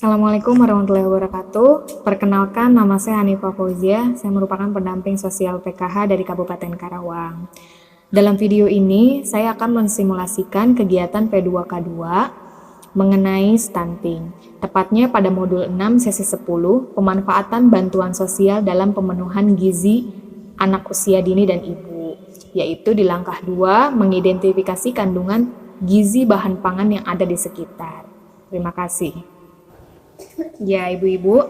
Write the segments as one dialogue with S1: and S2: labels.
S1: Assalamualaikum warahmatullahi wabarakatuh. Perkenalkan, nama saya Hanifah Fauzia. Saya merupakan pendamping sosial PKH dari Kabupaten Karawang. Dalam video ini, saya akan mensimulasikan kegiatan P2K2 mengenai stunting. Tepatnya pada modul 6 sesi 10, pemanfaatan bantuan sosial dalam pemenuhan gizi anak usia dini dan ibu. Yaitu di langkah 2, mengidentifikasi kandungan gizi bahan pangan yang ada di sekitar. Terima kasih. Ya, ibu-ibu,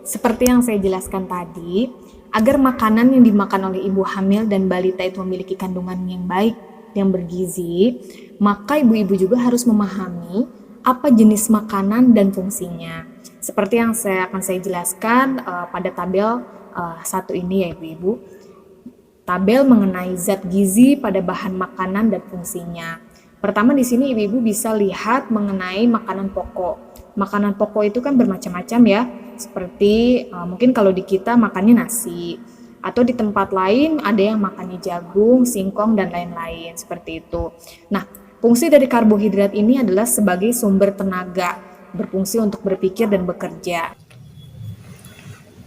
S1: seperti yang saya jelaskan tadi, agar makanan yang dimakan oleh ibu hamil dan balita itu memiliki kandungan yang baik, yang bergizi, maka ibu-ibu juga harus memahami apa jenis makanan dan fungsinya. Seperti yang akan saya jelaskan pada tabel satu ini ya ibu-ibu. Tabel mengenai zat gizi pada bahan makanan dan fungsinya. Pertama di sini ibu-ibu bisa lihat mengenai makanan pokok. Makanan pokok itu kan bermacam-macam ya, seperti mungkin kalau di kita makannya nasi, atau di tempat lain ada yang makannya jagung, singkong, dan lain-lain, seperti itu. Nah, fungsi dari karbohidrat ini adalah sebagai sumber tenaga, berfungsi untuk berpikir dan bekerja.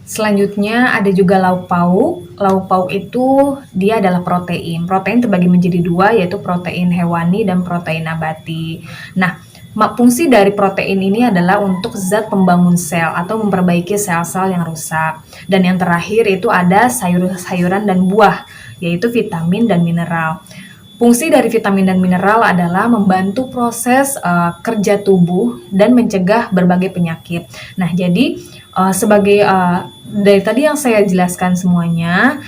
S1: Selanjutnya ada juga lauk pauk. Lauk pauk itu dia adalah protein. Protein terbagi menjadi dua, yaitu protein hewani dan protein nabati. Nah, fungsi dari protein ini adalah untuk zat pembangun sel atau memperbaiki sel-sel yang rusak. Dan yang terakhir itu ada sayur-sayuran dan buah, yaitu vitamin dan mineral. Fungsi dari vitamin dan mineral adalah membantu proses kerja tubuh dan mencegah berbagai penyakit. Nah, jadi dari tadi yang saya jelaskan semuanya,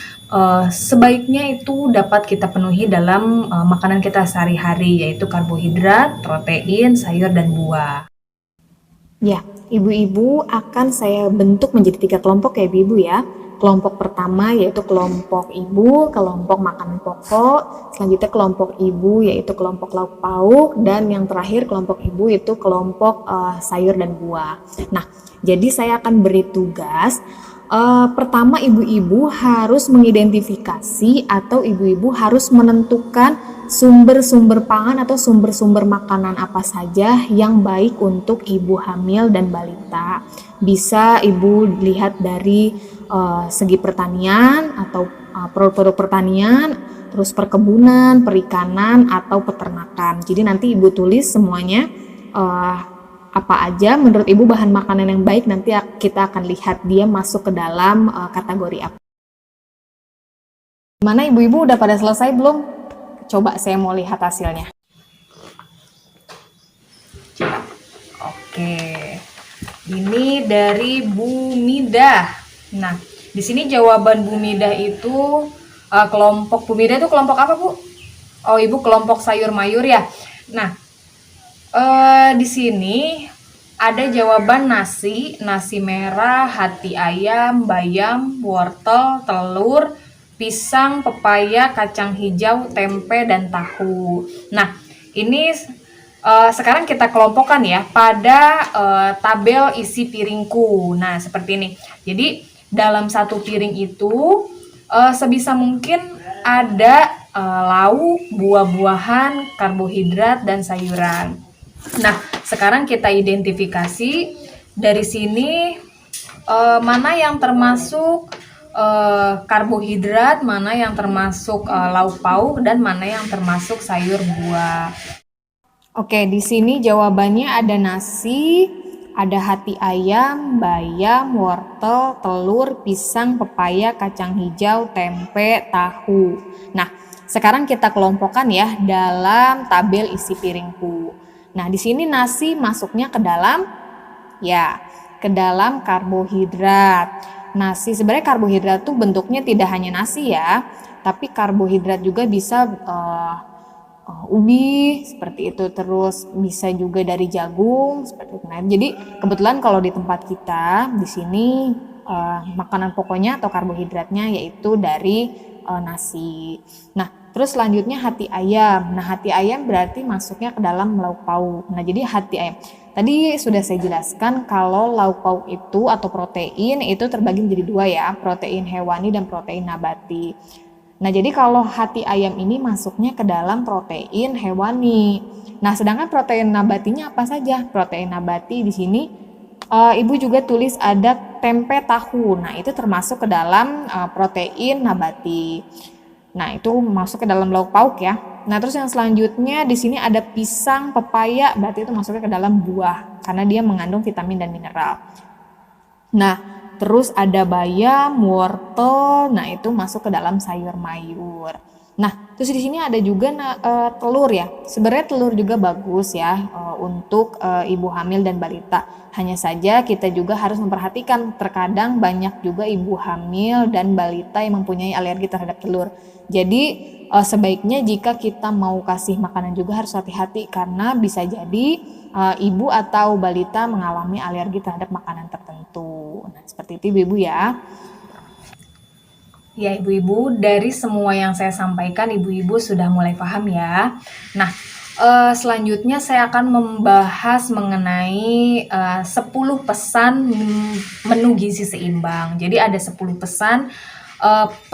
S1: sebaiknya itu dapat kita penuhi dalam makanan kita sehari-hari, yaitu karbohidrat, protein, sayur, dan buah. Ya, ibu-ibu akan saya bentuk menjadi 3 kelompok ya ibu-ibu ya. Kelompok pertama yaitu kelompok ibu, kelompok makanan pokok, selanjutnya kelompok ibu yaitu kelompok lauk pauk, dan yang terakhir kelompok ibu itu kelompok sayur dan buah. Nah, jadi saya akan beri tugas. Pertama ibu-ibu harus mengidentifikasi atau ibu-ibu harus menentukan sumber-sumber pangan atau sumber-sumber makanan apa saja yang baik untuk ibu hamil dan balita. Bisa ibu lihat dari segi pertanian atau produk-produk pertanian, terus perkebunan, perikanan, atau peternakan. Jadi nanti ibu tulis semuanya apa aja menurut ibu bahan makanan yang baik, nanti kita akan lihat dia masuk ke dalam kategori apa. Gimana ibu-ibu udah pada selesai belum? Coba saya mau lihat hasilnya. Oke, ini dari Bu Midah. Nah, di sini jawaban Bu Midah itu kelompok Bu Midah itu kelompok apa Bu? Oh, ibu kelompok sayur mayur ya. Nah, di sini ada jawaban nasi merah, hati ayam, bayam, wortel, telur, pisang, pepaya, kacang hijau, tempe, dan tahu. Nah, ini sekarang kita kelompokkan ya pada tabel isi piringku. Nah, seperti ini. Jadi, dalam satu piring itu sebisa mungkin ada lauk, buah-buahan, karbohidrat, dan sayuran. Nah, sekarang kita identifikasi dari sini mana yang termasuk karbohidrat, mana yang termasuk lauk pauk, dan mana yang termasuk sayur buah. Oke, di sini jawabannya ada nasi, ada hati ayam, bayam, wortel, telur, pisang, pepaya, kacang hijau, tempe, tahu. Nah, sekarang kita kelompokkan ya dalam tabel isi piringku. Nah, di sini nasi masuknya ke dalam karbohidrat. Nasi sebenarnya karbohidrat tuh bentuknya tidak hanya nasi ya, tapi karbohidrat juga bisa ubi seperti itu, terus bisa juga dari jagung seperti itu. Nah, jadi kebetulan kalau di tempat kita di sini makanan pokoknya atau karbohidratnya yaitu dari nasi. Nah, terus selanjutnya hati ayam. Nah, hati ayam berarti masuknya ke dalam lauk pauk. Nah, jadi hati ayam. Tadi sudah saya jelaskan kalau lauk pauk itu atau protein itu terbagi menjadi 2 ya, protein hewani dan protein nabati. Nah, jadi kalau hati ayam ini masuknya ke dalam protein hewani. Nah, sedangkan protein nabatinya apa saja? Protein nabati di sini Ibu juga tulis ada tempe tahu. Nah, itu termasuk ke dalam protein nabati. Nah, itu masuk ke dalam lauk pauk ya. Nah, terus yang selanjutnya di sini ada pisang, pepaya, berarti itu masuknya ke dalam buah karena dia mengandung vitamin dan mineral. Nah, terus ada bayam, wortel, nah itu masuk ke dalam sayur mayur. Nah, terus di sini ada juga telur ya. Sebenarnya telur juga bagus ya untuk ibu hamil dan balita. Hanya saja kita juga harus memperhatikan terkadang banyak juga ibu hamil dan balita yang mempunyai alergi terhadap telur. Jadi sebaiknya jika kita mau kasih makanan juga harus hati-hati karena bisa jadi ibu atau balita mengalami alergi terhadap makanan tertentu. Nah, seperti itu ibu ya. Ya ibu-ibu, dari semua yang saya sampaikan ibu-ibu sudah mulai paham ya. Nah, selanjutnya saya akan membahas mengenai 10 pesan menu gizi seimbang. Jadi ada 10 pesan.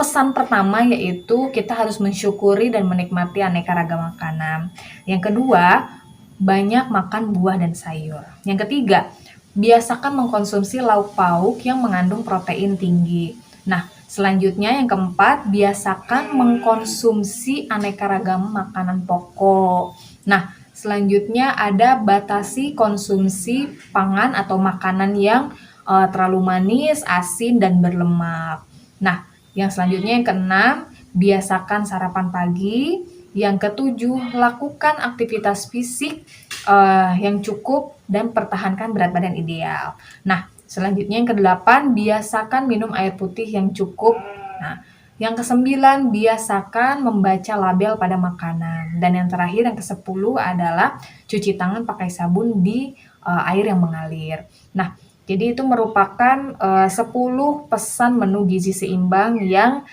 S1: Pesan pertama yaitu kita harus mensyukuri dan menikmati aneka ragam makanan. Yang kedua, banyak makan buah dan sayur. Yang ketiga, biasakan mengkonsumsi lauk pauk yang mengandung protein tinggi. Nah, selanjutnya yang keempat, biasakan mengkonsumsi aneka ragam makanan pokok. Nah, selanjutnya ada batasi konsumsi pangan atau makanan yang terlalu manis, asin, dan berlemak. Nah, yang selanjutnya yang keenam, biasakan sarapan pagi. Yang ketujuh, lakukan aktivitas fisik yang cukup dan pertahankan berat badan ideal. Nah, selanjutnya yang kedelapan, biasakan minum air putih yang cukup. Nah, yang kesembilan, biasakan membaca label pada makanan. Dan yang terakhir, yang kesepuluh adalah cuci tangan pakai sabun di air yang mengalir. Nah, jadi itu merupakan 10 pesan menu gizi seimbang yang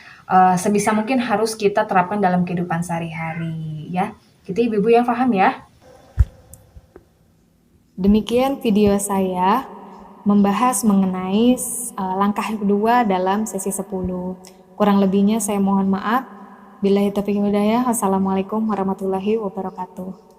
S1: sebisa mungkin harus kita terapkan dalam kehidupan sehari-hari ya. Kita ibu-ibu yang paham ya. Demikian video saya membahas mengenai langkah kedua dalam sesi 10. Kurang lebihnya saya mohon maaf. Billahi taufiq wal hidayah. Wassalamualaikum warahmatullahi wabarakatuh.